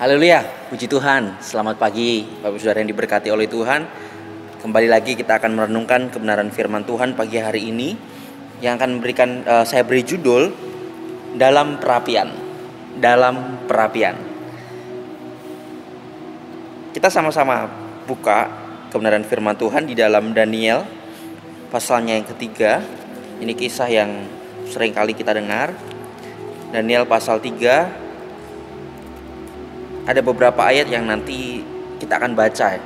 Haleluya, puji Tuhan. Selamat pagi Bapak Saudara yang diberkati oleh Tuhan. Kembali lagi kita akan merenungkan kebenaran firman Tuhan pagi hari ini yang akan memberikan saya beri judul dalam perapian. Dalam perapian. Kita sama-sama buka kebenaran firman Tuhan di dalam Daniel pasalnya yang ketiga. Ini kisah yang sering kali kita dengar. Daniel pasal 3. Ada beberapa ayat yang nanti kita akan baca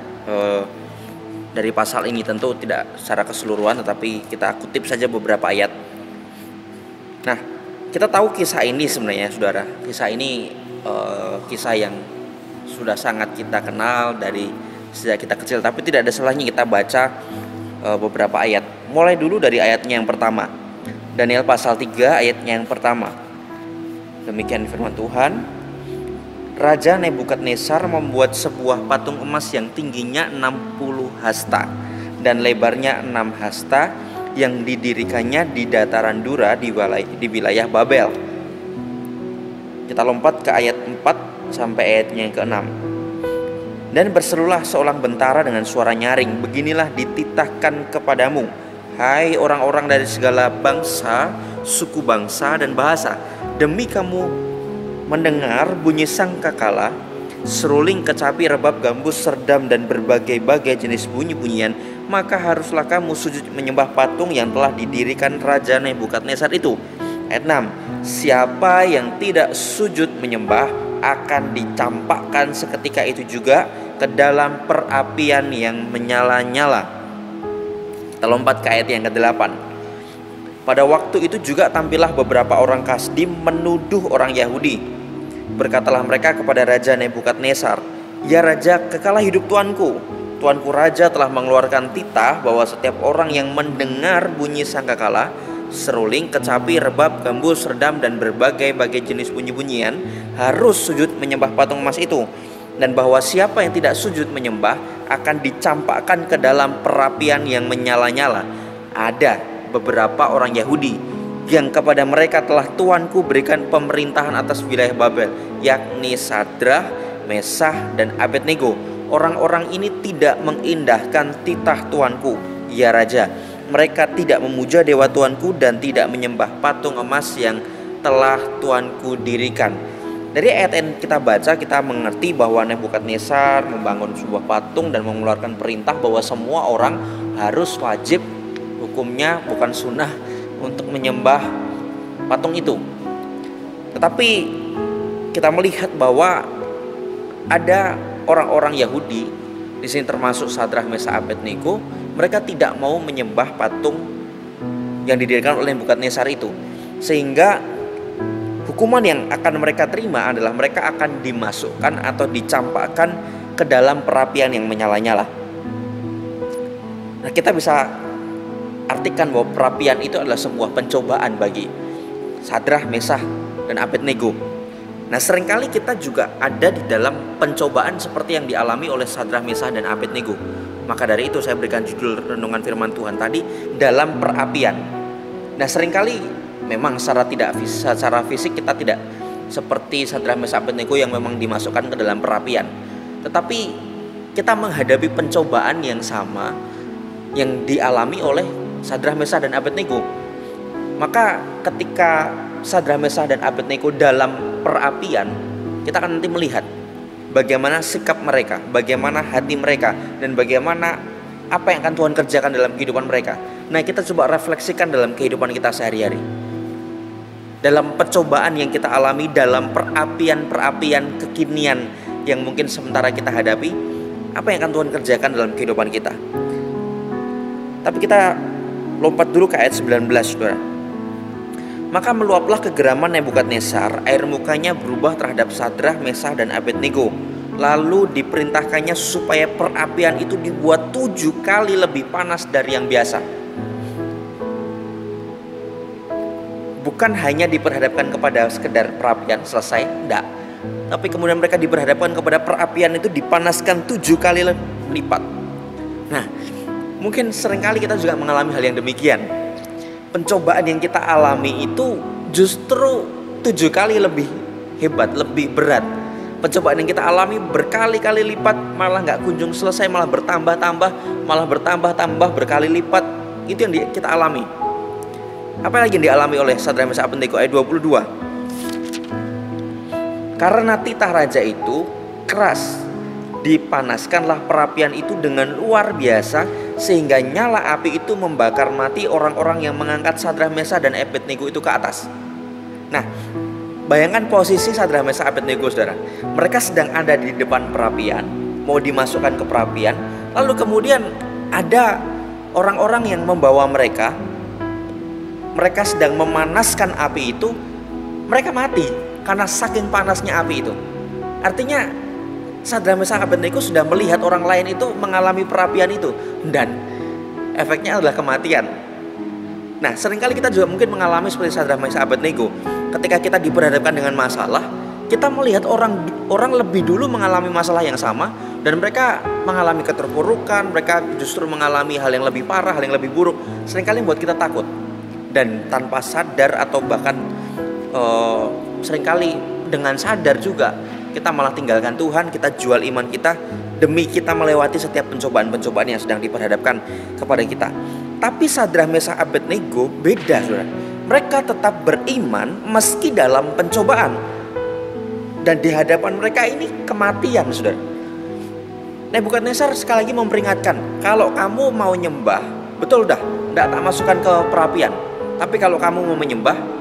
dari pasal ini, tentu tidak secara keseluruhan, tetapi kita kutip saja beberapa ayat. Nah, kita tahu kisah ini sebenarnya, saudara. Kisah ini kisah yang sudah sangat kita kenal dari sejak kita kecil, tapi tidak ada salahnya kita baca beberapa ayat. Mulai dulu dari ayatnya yang pertama. Daniel pasal 3 ayatnya yang pertama. Demikian firman Tuhan. Raja Nebukadnezar membuat sebuah patung emas yang tingginya 60 hasta dan lebarnya 6 hasta yang didirikannya di dataran Dura di wilayah Babel. Kita lompat ke ayat 4 sampai ayatnya yang ke-6. Dan berserulah seorang bentara dengan suara nyaring, beginilah dititahkan kepadamu, hai orang-orang dari segala bangsa, suku bangsa dan bahasa, demi kamu mendengar bunyi sangkakala, seruling, kecapi, rebab, gambus, serdam, dan berbagai-bagai jenis bunyi-bunyian, maka haruslah kamu sujud menyembah patung yang telah didirikan Raja Nebukadnezar itu. Ayat 6. Siapa yang tidak sujud menyembah akan dicampakkan seketika itu juga ke dalam perapian yang menyala-nyala. Kita lompat ke ayat yang ke-8. Pada waktu itu juga tampillah beberapa orang Kasdim menuduh orang Yahudi. Berkatalah mereka kepada Raja Nebukadnezar, ya Raja, kekalah hidup tuanku. Tuanku Raja telah mengeluarkan titah bahwa setiap orang yang mendengar bunyi sangkakala, seruling, kecapi, rebab, gambus, redam, dan berbagai-bagai jenis bunyi-bunyian harus sujud menyembah patung emas itu. Dan bahwa siapa yang tidak sujud menyembah akan dicampakkan ke dalam perapian yang menyala-nyala. Ada beberapa orang Yahudi yang kepada mereka telah tuanku berikan pemerintahan atas wilayah Babel, yakni Sadrah, Mesah, dan Abednego. Orang-orang ini tidak mengindahkan titah tuanku, ya Raja. Mereka tidak memuja dewa tuanku dan tidak menyembah patung emas yang telah tuanku dirikan. Dari ayat yang kita baca, kita mengerti bahwa Nebukadnezar membangun sebuah patung dan mengeluarkan perintah bahwa semua orang harus wajib, hukumnya bukan sunnah, untuk menyembah patung itu. Tetapi kita melihat bahwa ada orang-orang Yahudi di sini, termasuk Sadrah, Mesah, Abednego, mereka tidak mau menyembah patung yang didirikan oleh Nebukadnezar itu, sehingga hukuman yang akan mereka terima adalah mereka akan dimasukkan atau dicampakkan ke dalam perapian yang menyala-nyala. Nah, kita bisa artikan bahwa perapian itu adalah sebuah pencobaan bagi Sadrah, Mesah, dan Abednego. Nah, seringkali kita juga ada di dalam pencobaan seperti yang dialami oleh Sadrah, Mesah, dan Abednego. Maka dari itu saya berikan judul renungan firman Tuhan tadi, dalam perapian. Nah, seringkali memang secara fisik kita tidak seperti Sadrah, Mesah, Abednego yang memang dimasukkan ke dalam perapian. Tetapi kita menghadapi pencobaan yang sama yang dialami oleh Sadrah, Mesah, dan Abednego. Maka ketika Sadrah, Mesah, dan Abednego dalam perapian, kita akan nanti melihat bagaimana sikap mereka, bagaimana hati mereka, dan bagaimana apa yang akan Tuhan kerjakan dalam kehidupan mereka. Nah, kita coba refleksikan dalam kehidupan kita sehari-hari. Dalam percobaan yang kita alami, dalam perapian-perapian kekinian yang mungkin sementara kita hadapi, apa yang akan Tuhan kerjakan dalam kehidupan kita. Tapi kita lompat dulu ke ayat 19, saudara. Maka meluaplah kegeraman Nebukadnezar, air mukanya berubah terhadap Sadrah, Mesah, dan Abednego. Lalu diperintahkannya supaya perapian itu dibuat 7 kali lebih panas dari yang biasa. Bukan hanya diperhadapkan kepada sekedar perapian selesai, enggak. Tapi kemudian mereka diperhadapkan kepada perapian itu dipanaskan 7 kali lipat. Nah, mungkin seringkali kita juga mengalami hal yang demikian. Pencobaan yang kita alami itu justru 7 kali lebih hebat, lebih berat. Pencobaan yang kita alami berkali-kali lipat, malah nggak kunjung selesai, malah bertambah-tambah berkali lipat. Itu yang kita alami. Apa lagi yang dialami oleh Sadrak Mesak Abednego? Ayat 22. Karena titah raja itu keras, dipanaskanlah perapian itu dengan luar biasa, sehingga nyala api itu membakar mati orang-orang yang mengangkat Sadrak Mesak dan Abednego itu ke atas. Nah, bayangkan posisi Sadrak Mesak Abednego, saudara. Mereka sedang ada di depan perapian, mau dimasukkan ke perapian. Lalu kemudian ada orang-orang yang membawa mereka. Mereka sedang memanaskan api itu. Mereka mati karena saking panasnya api itu. Artinya Sadrak Mesak Abednego sudah melihat orang lain itu mengalami perapian itu, dan efeknya adalah kematian. Nah, seringkali kita juga mungkin mengalami seperti Sadrak Mesak Abednego. Ketika kita diperhadapkan dengan masalah, kita melihat orang lebih dulu mengalami masalah yang sama, dan mereka mengalami keterpurukan, mereka justru mengalami hal yang lebih parah, hal yang lebih buruk. Seringkali membuat kita takut, dan tanpa sadar atau bahkan seringkali dengan sadar juga kita malah tinggalkan Tuhan, kita jual iman kita demi kita melewati setiap pencobaan-pencobaan yang sedang diperhadapkan kepada kita. Tapi Sadrak Mesak Abednego beda, saudara. Mereka tetap beriman meski dalam pencobaan. Dan di hadapan mereka ini kematian, saudara. Nebukadnezar sekali lagi memperingatkan, kalau kamu mau nyembah, betul dah, tidak tak masukkan ke perapian. Tapi kalau kamu mau menyembah,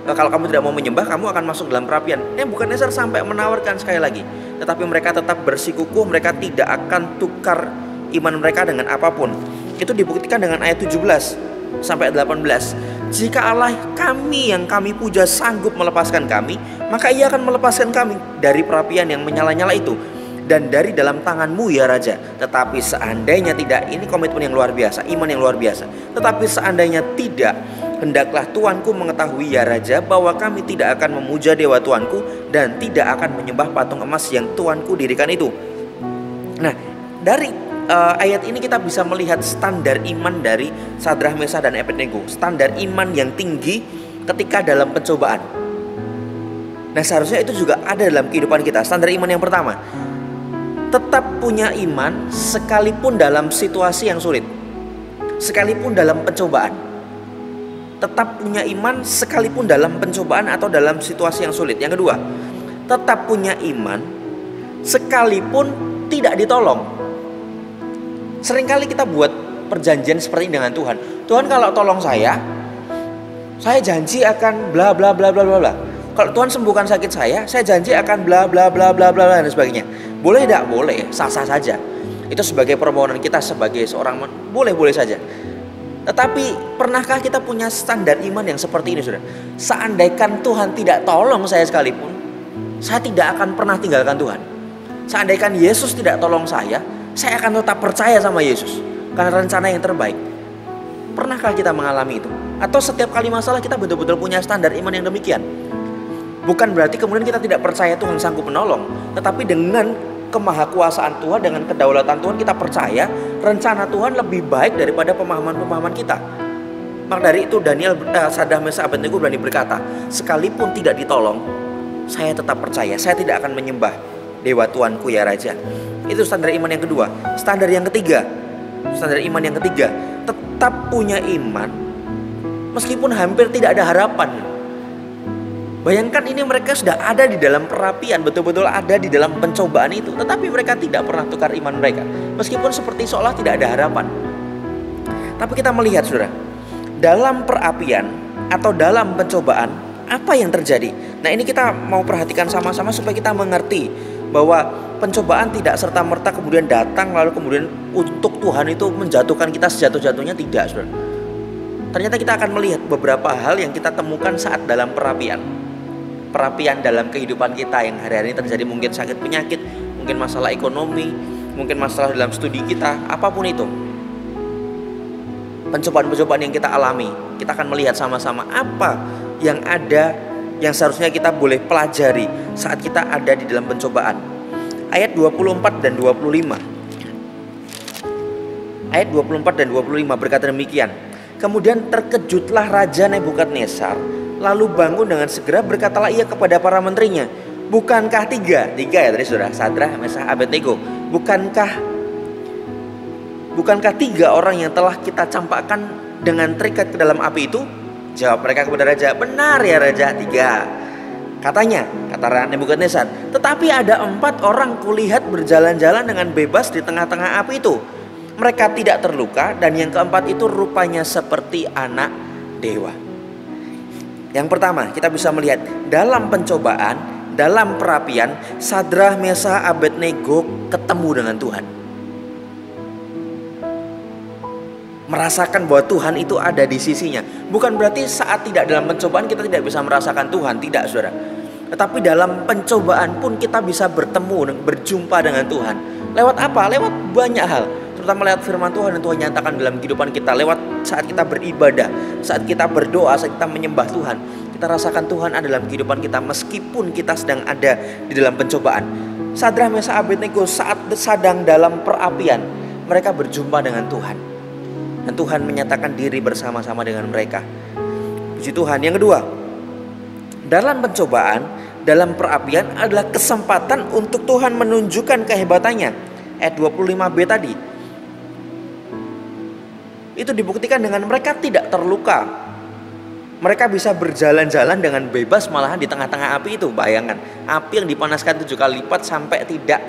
kalau kamu tidak mau menyembah, kamu akan masuk dalam perapian. Nebukadnezar sampai menawarkan sekali lagi. Tetapi mereka tetap bersikukuh, mereka tidak akan tukar iman mereka dengan apapun. Itu dibuktikan dengan ayat 17 sampai 18. Jika Allah kami yang kami puja sanggup melepaskan kami, maka ia akan melepaskan kami dari perapian yang menyala-nyala itu dan dari dalam tanganmu ya Raja. Tetapi seandainya tidak, ini komitmen yang luar biasa, iman yang luar biasa. Tetapi seandainya tidak, hendaklah Tuanku mengetahui ya Raja, bahwa kami tidak akan memuja dewa Tuanku dan tidak akan menyembah patung emas yang Tuanku dirikan itu. Nah, dari ayat ini kita bisa melihat standar iman dari Sadrak, Mesak, dan Abednego. Standar iman yang tinggi ketika dalam pencobaan. Nah, seharusnya itu juga ada dalam kehidupan kita. Standar iman yang pertama, tetap punya iman sekalipun dalam situasi yang sulit, sekalipun dalam pencobaan. Tetap punya iman sekalipun dalam pencobaan atau dalam situasi yang sulit. Yang kedua, tetap punya iman sekalipun tidak ditolong. Seringkali kita buat perjanjian seperti ini dengan Tuhan. Tuhan, kalau tolong saya janji akan bla bla bla bla bla bla. Kalau Tuhan sembuhkan sakit saya janji akan bla bla bla bla bla dan sebagainya. Boleh tidak? Boleh, sah-sah saja. Itu sebagai permohonan kita sebagai seorang, boleh-boleh saja. Tetapi pernahkah kita punya standar iman yang seperti ini, saudara? Seandaikan Tuhan tidak tolong saya sekalipun, saya tidak akan pernah tinggalkan Tuhan. Seandaikan Yesus tidak tolong saya akan tetap percaya sama Yesus karena rencana yang terbaik. Pernahkah kita mengalami itu? Atau setiap kali masalah kita betul-betul punya standar iman yang demikian? Bukan berarti kemudian kita tidak percaya Tuhan sanggup menolong, tetapi dengan kemahakuasaan Tuhan, dengan kedaulatan Tuhan, kita percaya rencana Tuhan lebih baik daripada pemahaman-pemahaman kita. Maka dari itu Sadrak, Mesak, Abednego berani berkata, sekalipun tidak ditolong, saya tetap percaya, saya tidak akan menyembah dewa Tuanku ya Raja. Itu standar iman yang kedua. Standar iman yang ketiga, tetap punya iman meskipun hampir tidak ada harapan. Bayangkan ini, mereka sudah ada di dalam perapian, betul-betul ada di dalam pencobaan itu, tetapi mereka tidak pernah tukar iman mereka, meskipun seperti seolah tidak ada harapan. Tapi kita melihat, saudara, dalam perapian atau dalam pencobaan, apa yang terjadi? Nah, ini kita mau perhatikan sama-sama supaya kita mengerti bahwa pencobaan tidak serta-merta kemudian datang lalu kemudian untuk Tuhan itu menjatuhkan kita sejatuh-jatuhnya, tidak, saudara. Ternyata kita akan melihat beberapa hal yang kita temukan saat dalam perapian dalam kehidupan kita yang hari-hari ini terjadi. Mungkin sakit penyakit, mungkin masalah ekonomi, mungkin masalah dalam studi kita, apapun itu, pencobaan-pencobaan yang kita alami, kita akan melihat sama-sama apa yang ada, yang seharusnya kita boleh pelajari saat kita ada di dalam pencobaan. Ayat 24 dan 25. Ayat 24 dan 25 berkata demikian. Kemudian terkejutlah Raja Nebukadnezar, lalu bangun dengan segera berkatalah ia kepada para menterinya, Bukankah tiga ya tadi saudara, Sadrah, Mesah, Abednego. Bukankah tiga orang yang telah kita campakkan dengan terikat ke dalam api itu? Jawab mereka kepada raja, benar ya raja, tiga. Katanya, kata Nebukadnezar, tetapi ada 4 orang kulihat berjalan-jalan dengan bebas di tengah-tengah api itu. Mereka tidak terluka, dan yang keempat itu rupanya seperti anak dewa. Yang pertama, kita bisa melihat dalam pencobaan, dalam perapian, Sadrah, Mesah, Abednego ketemu dengan Tuhan. Merasakan bahwa Tuhan itu ada di sisinya. Bukan berarti saat tidak dalam pencobaan kita tidak bisa merasakan Tuhan, tidak saudara. Tetapi dalam pencobaan pun kita bisa berjumpa dengan Tuhan. Lewat apa? Lewat banyak hal. Terutama lewat firman Tuhan yang Tuhan nyatakan dalam kehidupan kita. Lewat saat kita beribadah, saat kita berdoa, saat kita menyembah Tuhan. Kita rasakan Tuhan ada dalam kehidupan kita meskipun kita sedang ada di dalam pencobaan. Sadrah, Mesah, Abednego saat sedang dalam perapian, mereka berjumpa dengan Tuhan. Dan Tuhan menyatakan diri bersama-sama dengan mereka. Puji Tuhan. Yang kedua, dalam pencobaan, dalam perapian adalah kesempatan untuk Tuhan menunjukkan kehebatannya. Ayat 25b tadi, itu dibuktikan dengan mereka tidak terluka. Mereka bisa berjalan-jalan dengan bebas malahan di tengah-tengah api itu. Bayangkan, api yang dipanaskan 7 kali lipat sampai tidak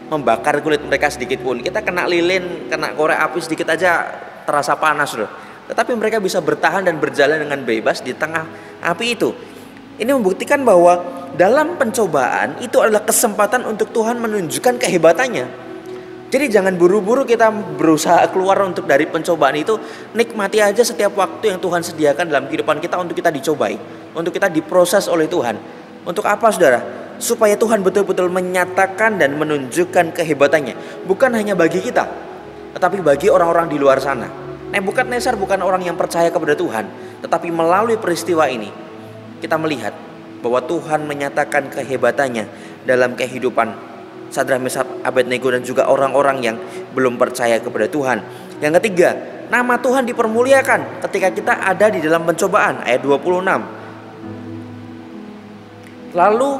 membakar kulit mereka sedikit pun. Kita kena lilin, kena korek api sedikit aja terasa panas loh. Tetapi mereka bisa bertahan dan berjalan dengan bebas di tengah api itu. Ini membuktikan bahwa dalam pencobaan itu adalah kesempatan untuk Tuhan menunjukkan kehebatannya. Jadi jangan buru-buru kita berusaha keluar untuk dari pencobaan itu. Nikmati aja setiap waktu yang Tuhan sediakan dalam kehidupan kita untuk kita dicobai, untuk kita diproses oleh Tuhan. Untuk apa saudara? Supaya Tuhan betul-betul menyatakan dan menunjukkan kehebatannya. Bukan hanya bagi kita, tetapi bagi orang-orang di luar sana. Nebukadnezar bukan orang yang percaya kepada Tuhan, tetapi melalui peristiwa ini kita melihat bahwa Tuhan menyatakan kehebatannya dalam kehidupan Sadrah, Mesah, Abednego dan juga orang-orang yang belum percaya kepada Tuhan. Yang ketiga, nama Tuhan dipermuliakan ketika kita ada di dalam pencobaan. Ayat 26. Lalu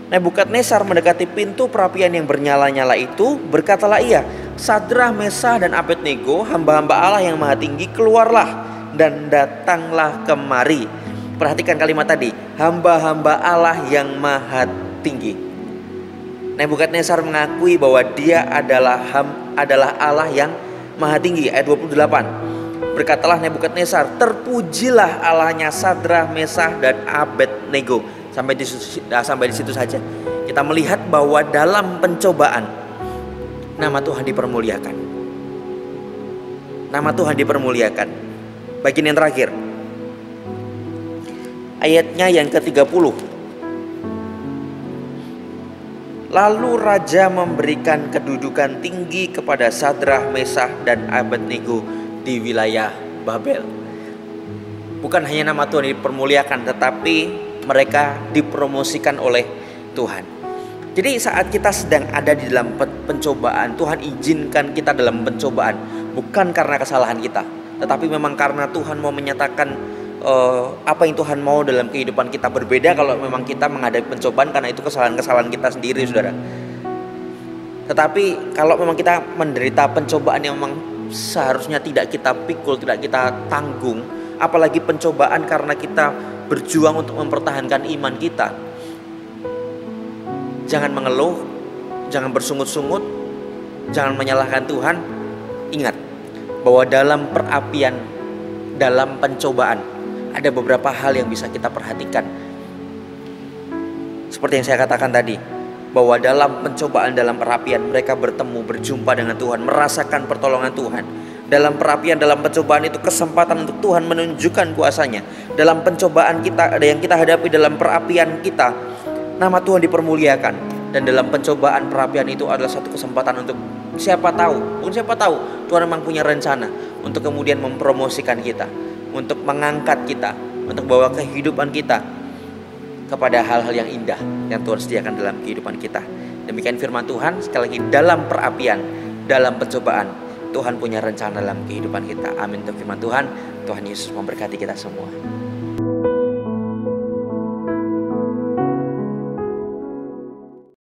Nebukadnezar mendekati pintu perapian yang bernyala-nyala itu, berkatalah ia, Sadrah, Mesah dan Abednego, hamba-hamba Allah yang maha tinggi, keluarlah dan datanglah kemari. Perhatikan kalimat tadi, hamba-hamba Allah yang maha tinggi. Nebukadnezar mengakui bahwa dia adalah Allah yang maha tinggi. Ayat 28. Berkatalah Nebukadnezar, terpujilah Allahnya Sadrah, Mesah dan Abednego. Sampai di situ saja. Kita melihat bahwa dalam pencobaan nama Tuhan dipermuliakan. Nama Tuhan dipermuliakan. Bagian yang terakhir, ayatnya yang ke-30. Lalu raja memberikan kedudukan tinggi kepada Sadrah, Mesah dan Abednego di wilayah Babel. Bukan hanya nama Tuhan dipermuliakan, tetapi mereka dipromosikan oleh Tuhan. Jadi saat kita sedang ada di dalam pencobaan, Tuhan izinkan kita dalam pencobaan. Bukan karena kesalahan kita, tetapi memang karena Tuhan mau menyatakan apa yang Tuhan mau dalam kehidupan kita. Berbeda kalau memang kita menghadapi pencobaan karena itu kesalahan-kesalahan kita sendiri saudara. Tetapi kalau memang kita menderita pencobaan yang memang seharusnya tidak kita pikul, tidak kita tanggung, apalagi pencobaan karena kita berjuang untuk mempertahankan iman kita, jangan mengeluh, jangan bersungut-sungut, jangan menyalahkan Tuhan. Ingat bahwa dalam perapian, dalam pencobaan, ada beberapa hal yang bisa kita perhatikan. Seperti yang saya katakan tadi, bahwa dalam pencobaan, dalam perapian, mereka bertemu, berjumpa dengan Tuhan, merasakan pertolongan Tuhan. Dalam perapian, dalam pencobaan itu kesempatan untuk Tuhan menunjukkan kuasanya. Dalam pencobaan kita, ada yang kita hadapi dalam perapian kita, nama Tuhan dipermuliakan. Dan dalam pencobaan perapian itu adalah satu kesempatan untuk siapa tahu, bukan siapa tahu, Tuhan memang punya rencana untuk kemudian mempromosikan kita, untuk mengangkat kita, untuk bawa kehidupan kita kepada hal-hal yang indah yang Tuhan sediakan dalam kehidupan kita. Demikian firman Tuhan. Sekali lagi, dalam perapian, dalam pencobaan, Tuhan punya rencana dalam kehidupan kita. Amin untuk firman Tuhan. Tuhan Yesus memberkati kita semua.